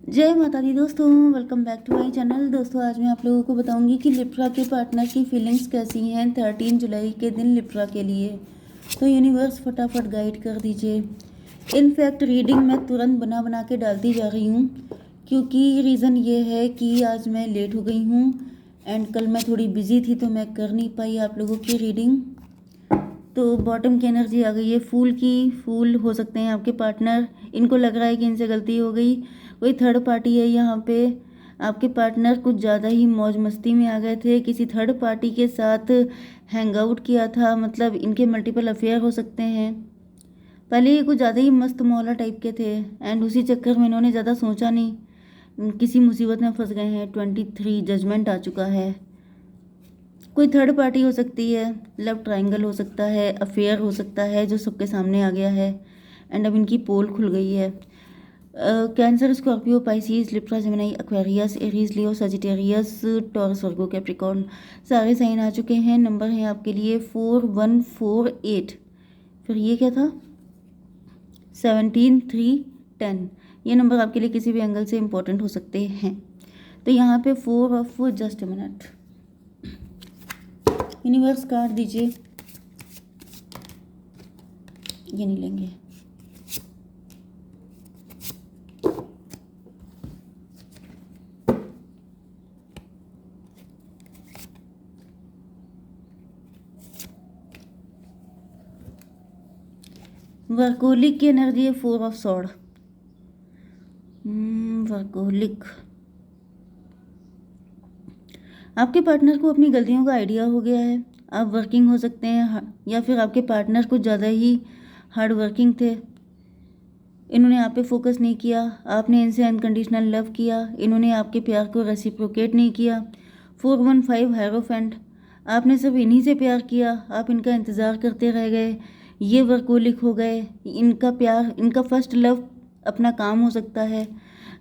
जय माता दी दोस्तों, welcome back to my channel. दोस्तों आज मैं आप लोगों को बताऊंगी कि लिब्रा के पार्टनर की फीलिंग्स कैसी हैं 13 जुलाई के दिन लिब्रा के लिए। तो यूनिवर्स फटाफट गाइड कर दीजिए। इनफैक्ट रीडिंग मैं तुरंत बना बना के डालती जा रही हूँ क्योंकि रीज़न ये है कि आज मैं लेट हो गई हूँ एंड कल मैं थोड़ी बिजी थी तो मैं कर नहीं पाई आप लोगों की रीडिंग। तो बॉटम की एनर्जी आ गई है फूल की। फूल हो सकते हैं आपके पार्टनर, इनको लग रहा है कि इनसे गलती हो गई, कोई थर्ड पार्टी है यहाँ पे। आपके पार्टनर कुछ ज़्यादा ही मौज मस्ती में आ गए थे, किसी थर्ड पार्टी के साथ हैंग आउट किया था, मतलब इनके मल्टीपल अफेयर हो सकते हैं। पहले ये कुछ ज़्यादा ही मस्त मौला टाइप के थे एंड उसी चक्कर में इन्होंने ज़्यादा सोचा नहीं, किसी मुसीबत में फंस गए हैं। 23 जजमेंट आ चुका है। कोई थर्ड पार्टी हो सकती है, लव ट्रायंगल हो सकता है, अफेयर हो सकता है जो सबके सामने आ गया है एंड अब इनकी पोल खुल गई है। Cancer, Scorpio, Pisces, Libra, Gemini, Aquarius, Aries, Leo, Sagittarius, Taurus, Virgo, Capricorn सारे साइन आ चुके हैं। नंबर है आपके लिए 4148। फिर ये क्या था 17 3 10। ये नंबर आपके लिए किसी भी एंगल से इम्पोर्टेंट हो सकते हैं। तो यहाँ पे 4 of just minute universe card दीजिए। ये नहीं लेंगे। वर्कोलिक की एनर्जी है 4 ऑफ सॉर्ड। वर्कोलिक, आपके पार्टनर को अपनी गलतियों का आइडिया हो गया है। आप वर्किंग हो सकते हैं या फिर आपके पार्टनर कुछ ज़्यादा ही हार्ड वर्किंग थे। इन्होंने आप पे फोकस नहीं किया, आपने इनसे अनकंडीशनल लव किया, इन्होंने आपके प्यार को रेसिप्रोकेट नहीं किया। 415 हेरोफेंट, आपने सिर्फ इन्हीं से प्यार किया, आप इनका इंतज़ार करते रह गए। ये वर्कोलिक हो गए। इनका प्यार, इनका फर्स्ट लव अपना काम हो सकता है,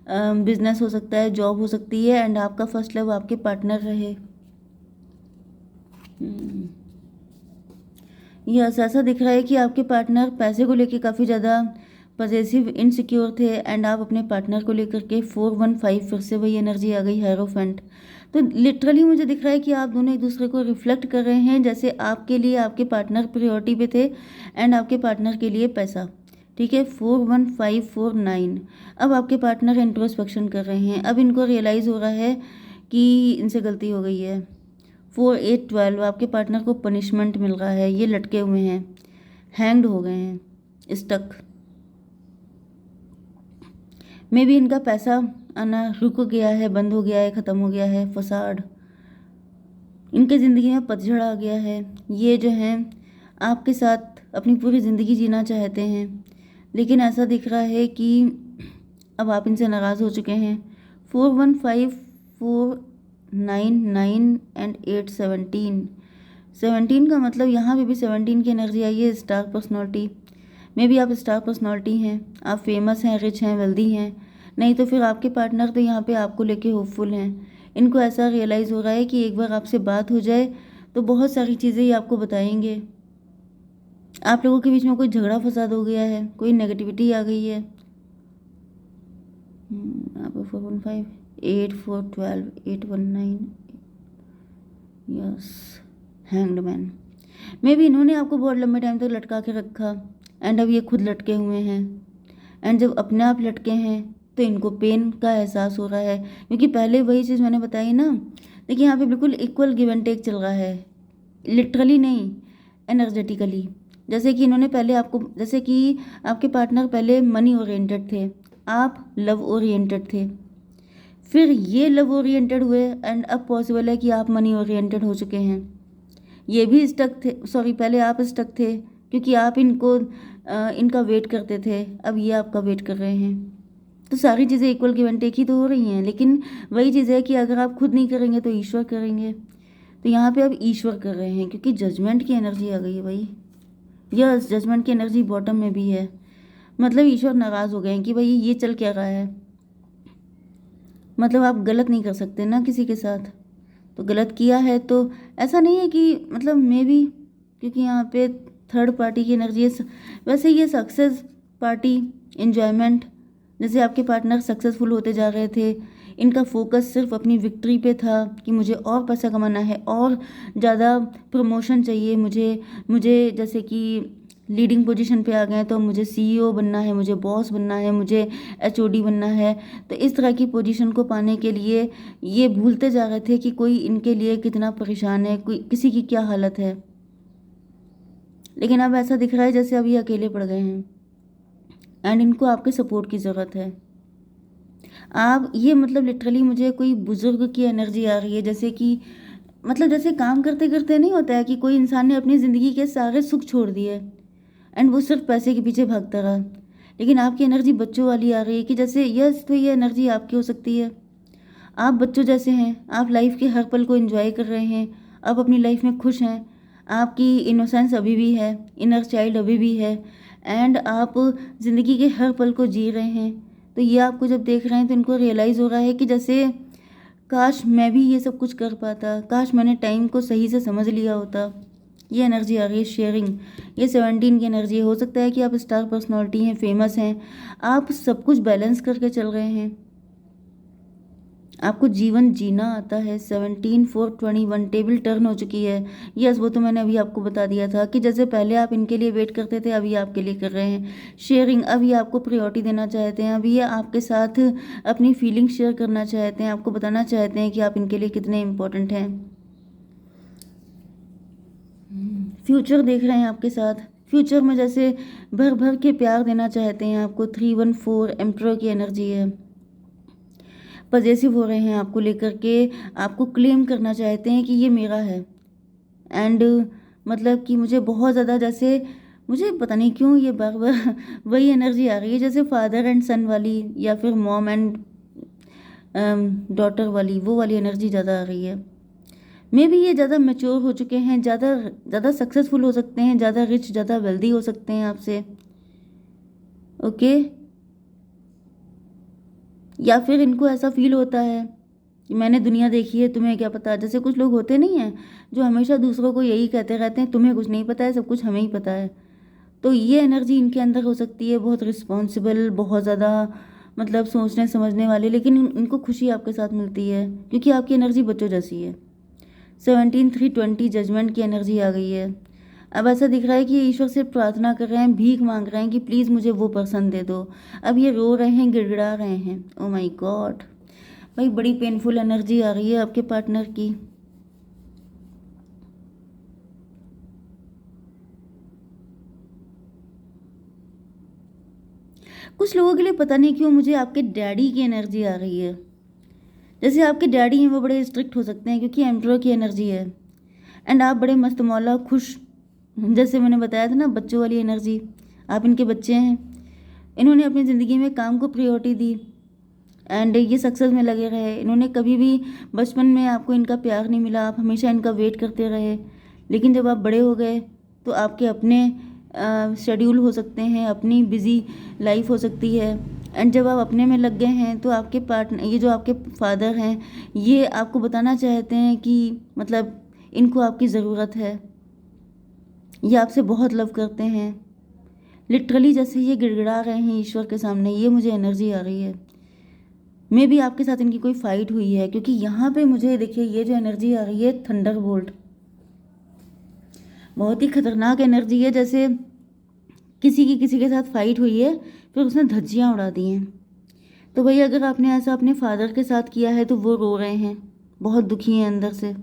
बिजनेस हो सकता है, जॉब हो सकती है एंड आपका फर्स्ट लव आपके पार्टनर रहे। यस, ऐसा दिख रहा है कि आपके पार्टनर पैसे को लेके काफ़ी ज़्यादा पजेसिव इनसिक्योर थे एंड आप अपने पार्टनर को लेकर के 415 फिर से वही एनर्जी आ गई हेरोफेंट। तो लिटरली मुझे दिख रहा है कि आप दोनों एक दूसरे को रिफ्लेक्ट कर रहे हैं, जैसे आपके लिए आपके पार्टनर प्रायोरिटी पे थे एंड आपके पार्टनर के लिए पैसा। ठीक है, 41549। अब आपके पार्टनर इंट्रोस्पेक्शन कर रहे हैं, अब इनको रियलाइज़ हो रहा है कि इनसे गलती हो गई है। 4812, आपके पार्टनर को पनिशमेंट मिल रहा है, ये लटके हुए हैं, हैंग्ड हो गए हैं, स्टक। मे भी इनका पैसा आना रुक गया है, बंद हो गया है, ख़त्म हो गया है। फसाड, इनके ज़िंदगी में पतझड़ आ गया है। ये जो हैं आपके साथ अपनी पूरी ज़िंदगी जीना चाहते हैं, लेकिन ऐसा दिख रहा है कि अब आप इनसे नाराज़ हो चुके हैं। 415499 एंड 817। 17 का मतलब यहाँ पे भी 17 की एनर्जी आई है। स्टार पर्सनैलिटी, मे भी आप स्टार पर्सनैलिटी हैं, आप फेमस हैं, रिच हैं, वेल्दी हैं। नहीं तो फिर आपके पार्टनर तो यहाँ पे आपको लेके होपफुल हैं। इनको ऐसा रियलाइज़ हो रहा है कि एक बार आपसे बात हो जाए तो बहुत सारी चीज़ें ये आपको बताएंगे। आप लोगों के बीच में कोई झगड़ा फसाद हो गया है, कोई नेगेटिविटी आ गई है। आप 415 8412 819। Yes, hanged man. मे भी इन्होंने आपको बहुत लंबे टाइम तक लटका के रखा एंड अब ये खुद लटके हुए हैं एंड जब अपने आप लटके हैं तो इनको पेन का एहसास हो रहा है, क्योंकि पहले वही चीज़ मैंने बताई ना। देखिए यहाँ पे बिल्कुल इक्वल गिव एंड टेक चल रहा है, लिटरली नहीं, एनर्जेटिकली। जैसे कि इन्होंने पहले आपको, जैसे कि आपके पार्टनर पहले मनी ओरिएंटेड थे, आप लव ओरिएंटेड थे, फिर ये लव ओरिएंटेड हुए एंड अब पॉसिबल है कि आप मनी ओरिएंटेड हो चुके हैं। ये भी स्टक थे, सॉरी पहले आप स्टक थे क्योंकि आप इनको इनका वेट करते थे, अब ये आपका वेट कर रहे हैं। तो सारी चीज़ें इक्वल गिव एंड टेक ही तो हो रही हैं, लेकिन वही चीज़ है कि अगर आप खुद नहीं करेंगे तो ईश्वर करेंगे। तो यहाँ पे अब ईश्वर कर रहे हैं क्योंकि जजमेंट की एनर्जी आ गई है भाई। यस, जजमेंट की एनर्जी बॉटम में भी है, मतलब ईश्वर नाराज़ हो गए हैं कि भाई ये चल क्या रहा है। मतलब आप गलत नहीं कर सकते ना किसी के साथ, तो गलत किया है तो ऐसा नहीं है कि मतलब मे भी, क्योंकि यहाँ पे थर्ड पार्टी की एनर्जी है। वैसे ये सक्सेस पार्टी, एन्जॉयमेंट, जैसे आपके पार्टनर सक्सेसफुल होते जा रहे थे, इनका फोकस सिर्फ अपनी विक्ट्री पे था कि मुझे और पैसा कमाना है, और ज़्यादा प्रमोशन चाहिए मुझे मुझे जैसे कि लीडिंग पोजीशन पे आ गए तो मुझे सीईओ बनना है, मुझे बॉस बनना है, मुझे एचओडी बनना है। तो इस तरह की पोजीशन को पाने के लिए ये भूलते जा रहे थे कि कोई इनके लिए कितना परेशान है, कोई किसी की क्या हालत है। लेकिन अब ऐसा दिख रहा है जैसे अब ये अकेले पड़ गए हैं एंड इनको आपके सपोर्ट की ज़रूरत है। आप ये मतलब लिटरली मुझे कोई बुजुर्ग की एनर्जी आ रही है, जैसे कि मतलब जैसे काम करते करते नहीं होता है कि कोई इंसान ने अपनी ज़िंदगी के सारे सुख छोड़ दिए एंड वो सिर्फ पैसे के पीछे भागता रहा। लेकिन आपकी एनर्जी बच्चों वाली आ रही है कि जैसे यस, तो ये एनर्जी आपकी हो सकती है। आप बच्चों जैसे हैं, आप लाइफ के हर पल को एंजॉय कर रहे हैं, आप अपनी लाइफ में खुश हैं, आपकी इनोसेंस अभी भी है, इनर चाइल्ड अभी भी है एंड आप ज़िंदगी के हर पल को जी रहे हैं। तो ये आपको जब देख रहे हैं तो इनको रियलाइज़ हो रहा है कि जैसे काश मैं भी ये सब कुछ कर पाता, काश मैंने टाइम को सही से समझ लिया होता। ये एनर्जी आ रही है शेयरिंग। ये 17 की एनर्जी हो सकता है कि आप स्टार पर्सनालिटी हैं, फेमस हैं, आप सब कुछ बैलेंस करके चल रहे हैं, आपको जीवन जीना आता है। 17/4/21 टेबल टर्न हो चुकी है। यस, वो तो मैंने अभी आपको बता दिया था कि जैसे पहले आप इनके लिए वेट करते थे, अभी आपके लिए कर रहे हैं शेयरिंग। अभी आपको प्रायोरिटी देना चाहते हैं, अभी ये आपके साथ अपनी फीलिंग शेयर करना चाहते हैं, आपको बताना चाहते हैं कि आप इनके लिए कितने इम्पोर्टेंट हैं। फ्यूचर देख रहे हैं आपके साथ, फ्यूचर में जैसे भर भर के प्यार देना चाहते हैं आपको। 314 एम्परर की एनर्जी है। पजेसिव हो रहे हैं आपको लेकर के, आपको क्लेम करना चाहते हैं कि ये मेरा है एंड मतलब कि मुझे बहुत ज़्यादा, जैसे मुझे पता नहीं क्यों ये बार बार वही एनर्जी आ रही है जैसे फादर एंड सन वाली, या फिर मॉम एंड डॉटर वाली, वो वाली एनर्जी ज़्यादा आ रही है। मे भी ये ज़्यादा मैच्योर हो चुके हैं, ज़्यादा सक्सेसफुल हो सकते हैं, ज़्यादा रिच, ज़्यादा वेल्दी हो सकते हैं आपसे। ओके, या फिर इनको ऐसा फील होता है कि मैंने दुनिया देखी है, तुम्हें क्या पता। जैसे कुछ लोग होते नहीं हैं जो हमेशा दूसरों को यही कहते रहते हैं, तुम्हें कुछ नहीं पता है, सब कुछ हमें ही पता है। तो ये एनर्जी इनके अंदर हो सकती है, बहुत रिस्पॉन्सिबल, बहुत ज़्यादा मतलब सोचने समझने वाले। लेकिन इनको खुशी आपके साथ मिलती है क्योंकि आपकी एनर्जी बच्चों जैसी है। 17/3/20 जजमेंट की एनर्जी आ गई है। अब ऐसा दिख रहा है कि ईश्वर से प्रार्थना कर रहे हैं, भीख मांग रहे हैं कि प्लीज़ मुझे वो पर्सन दे दो। अब ये रो रहे हैं, गिड़गिड़ा रहे हैं। ओ माय गॉड भाई, बड़ी पेनफुल एनर्जी आ रही है आपके पार्टनर की। कुछ लोगों के लिए पता नहीं क्यों मुझे आपके डैडी की एनर्जी आ रही है। जैसे आपके डैडी हैं वो बड़े स्ट्रिक्ट हो सकते हैं क्योंकि एम्परर की एनर्जी है एंड आप बड़े मस्त मौला खुश, जैसे मैंने बताया था ना, बच्चों वाली एनर्जी। आप इनके बच्चे हैं, इन्होंने अपनी ज़िंदगी में काम को प्रायोरिटी दी एंड ये सक्सेस में लगे रहे। इन्होंने कभी भी बचपन में आपको इनका प्यार नहीं मिला, आप हमेशा इनका वेट करते रहे। लेकिन जब आप बड़े हो गए तो आपके अपने शेड्यूल हो सकते हैं, अपनी बिज़ी लाइफ हो सकती है एंड जब आप अपने में लग गए हैं तो आपके पार्टनर, ये जो आपके फादर हैं, ये आपको बताना चाहते हैं कि मतलब इनको आपकी ज़रूरत है, ये आपसे बहुत लव करते हैं। लिटरली जैसे ये गिड़गिड़ा रहे हैं ईश्वर के सामने, ये मुझे एनर्जी आ रही है। मे भी आपके साथ इनकी कोई फाइट हुई है क्योंकि यहाँ पे मुझे देखिए ये जो एनर्जी आ रही है थंडरबोल्ट, बहुत ही खतरनाक एनर्जी है। जैसे किसी के साथ फाइट हुई है फिर उसने धज्जियाँ उड़ा दी हैं। तो भाई अगर आपने ऐसा अपने फादर के साथ किया है तो वो रो रहे हैं, बहुत दुखी हैं अंदर से।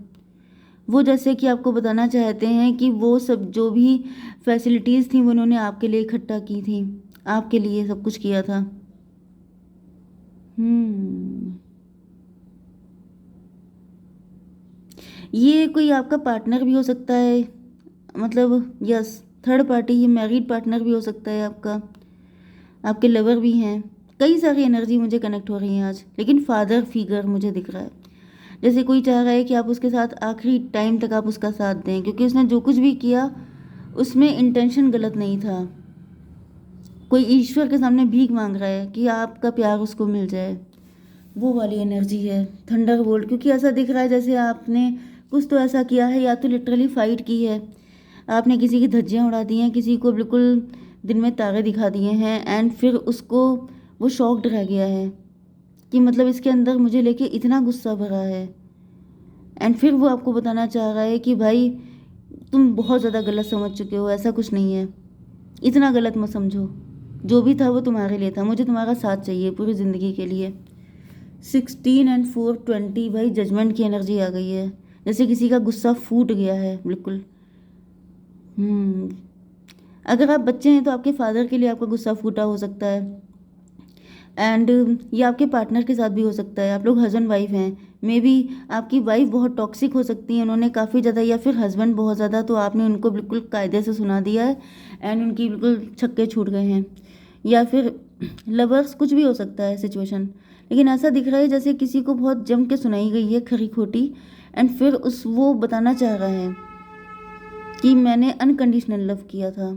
वो जैसे कि आपको बताना चाहते हैं कि वो सब जो भी फैसिलिटीज़ थी वो उन्होंने आपके लिए इकट्ठा की थी, आपके लिए सब कुछ किया था। ये कोई आपका पार्टनर भी हो सकता है, मतलब यस, थर्ड पार्टी, ये मैरिड पार्टनर भी हो सकता है आपका, आपके लवर भी हैं। कई सारी एनर्जी मुझे कनेक्ट हो रही है आज। लेकिन फादर फिगर मुझे दिख रहा है, जैसे कोई चाह रहा है कि आप उसके साथ आखिरी टाइम तक आप उसका साथ दें क्योंकि उसने जो कुछ भी किया उसमें इंटेंशन गलत नहीं था। कोई ईश्वर के सामने भीख मांग रहा है कि आपका प्यार उसको मिल जाए, वो वाली एनर्जी है थंडरबोल्ट। क्योंकि ऐसा दिख रहा है जैसे आपने कुछ तो ऐसा किया है, या तो लिटरली फाइट की है, आपने किसी की धज्जियाँ उड़ा दी हैं, किसी को बिल्कुल दिन में तारे दिखा दिए हैं एंड फिर उसको वो शॉक्ड रह गया है कि मतलब इसके अंदर मुझे लेके इतना गुस्सा भरा है। एंड फिर वो आपको बताना चाह रहा है कि भाई तुम बहुत ज़्यादा गलत समझ चुके हो, ऐसा कुछ नहीं है, इतना गलत मत समझो, जो भी था वो तुम्हारे लिए था, मुझे तुम्हारा साथ चाहिए पूरी ज़िंदगी के लिए। 16 एंड 4 20 भाई जजमेंट की एनर्जी आ गई है, जैसे किसी का गुस्सा फूट गया है बिल्कुल। अगर आप बच्चे हैं तो आपके फादर के लिए आपका गुस्सा फूटा हो सकता है, एंड ये आपके पार्टनर के साथ भी हो सकता है। आप लोग हस्बैंड वाइफ हैं, मे बी आपकी वाइफ बहुत टॉक्सिक हो सकती है, उन्होंने काफ़ी ज़्यादा, या फिर हस्बैंड बहुत ज़्यादा, तो आपने उनको बिल्कुल कायदे से सुना दिया है एंड उनकी बिल्कुल छक्के छूट गए हैं। या फिर लवर्स, कुछ भी हो सकता है सिचुएशन, लेकिन ऐसा दिख रहा है जैसे किसी को बहुत जम के सुनाई गई है खरी खोटी, एंड फिर वो बताना चाह रहा है कि मैंने अनकंडीशनल लव किया था।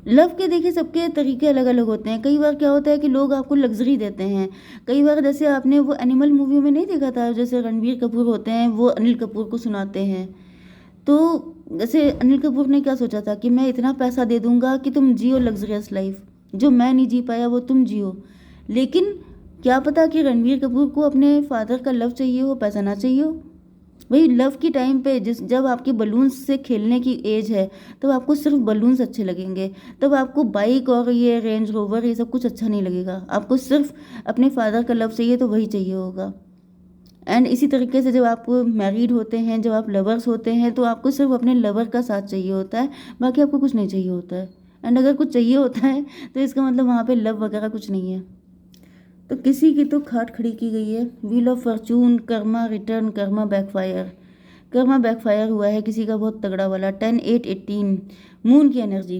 लव के देखिए सबके तरीके अलग अलग होते हैं। कई बार क्या होता है कि लोग आपको लग्जरी देते हैं, कई बार जैसे आपने वो एनिमल मूवी में नहीं देखा था, जैसे रणबीर कपूर होते हैं वो अनिल कपूर को सुनाते हैं। तो जैसे अनिल कपूर ने क्या सोचा था कि मैं इतना पैसा दे दूंगा कि तुम जियो लग्जरियस लाइफ, जो मैं नहीं जी पाया वो तुम जियो। लेकिन क्या पता कि रणबीर कपूर को अपने फादर का लव चाहिए हो, पैसा ना चाहिए हो। वही लव की टाइम पे जब आपके बलून्स से खेलने की एज है, तब आपको सिर्फ बलून्स अच्छे लगेंगे, तब आपको बाइक और ये रेंज रोवर ये सब कुछ अच्छा नहीं लगेगा। आपको सिर्फ अपने फादर का लव चाहिए तो वही चाहिए होगा। एंड इसी तरीके से जब आप मैरिड होते हैं, जब आप लवर्स होते हैं, तो आपको सिर्फ अपने लवर का साथ चाहिए होता है, बाकी आपको कुछ नहीं चाहिए होता है। एंड अगर कुछ चाहिए होता है तो इसका मतलब वहाँ पे लव वगैरह कुछ नहीं है। तो किसी की तो खाट खड़ी की गई है। Wheel of Fortune, Karma return, Karma backfire. Karma backfire हुआ है किसी का बहुत तगड़ा वाला। 10 8 18 मून की एनर्जी।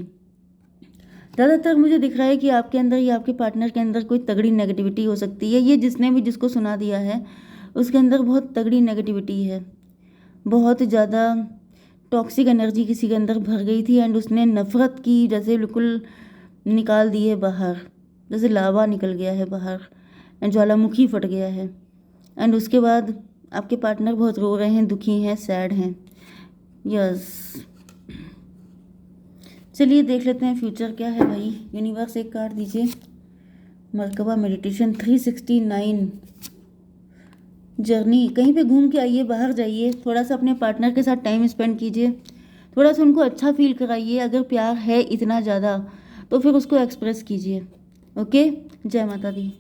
ज़्यादातर मुझे दिख रहा है कि आपके अंदर या आपके पार्टनर के अंदर कोई तगड़ी नेगेटिविटी हो सकती है। ये जिसने भी जिसको सुना दिया है उसके अंदर बहुत तगड़ी नेगेटिविटी है, बहुत ज़्यादा टॉक्सिक एनर्जी किसी के अंदर भर गई थी, एंड उसने नफ़रत की जैसे बिल्कुल निकाल दी है बाहर, जैसे लावा निकल गया है बाहर एंड ज्वालामुखी फट गया है। एंड उसके बाद आपके पार्टनर बहुत रो रहे हैं, दुखी हैं, सैड हैं। यस, चलिए देख लेते हैं फ्यूचर क्या है भाई। यूनिवर्स एक कार्ड दीजिए। मरकबा मेडिटेशन 369 जर्नी। कहीं पे घूम के आइए, बाहर जाइए, थोड़ा सा अपने पार्टनर के साथ टाइम स्पेंड कीजिए, थोड़ा सा उनको अच्छा फील कराइए। अगर प्यार है इतना ज़्यादा तो फिर उसको एक्सप्रेस कीजिए। ओके, जय माता दी।